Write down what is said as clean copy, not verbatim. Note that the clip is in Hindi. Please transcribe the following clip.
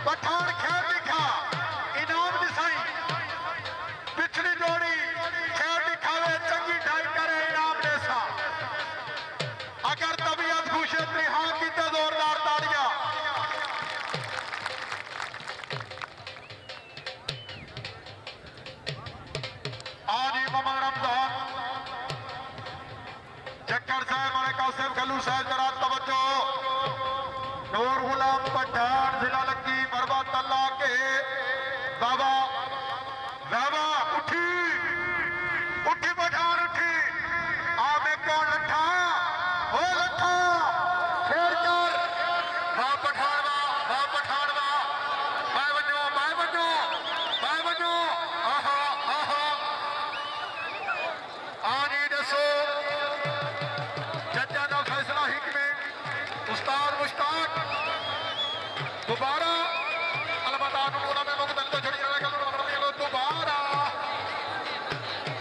पठान खेल दिखा इनाम दिसाई पिछली जोड़ी खेल दिखावे चंगी ढाई करे इनाम देसा। अगर तबीयत खुश अपनी हाँ की तो जोरदार तालियां। आज इमाम रमजान जक्कर साहब और कासिम खलू साहब जरा तवज्जो। नूर गुलाम पठान जिला लक्की बरबत अल्लाह के बाबा बाबा उठी उठी पठान उठी आमे कौन लट्ठा हो लट्ठा शेर कर वाह पठान वाह पठान वाह मैं बनो आहा आहा आज ही दसो जजा का फैसला हिकमे उस्ताद मुश्ताक दोबारा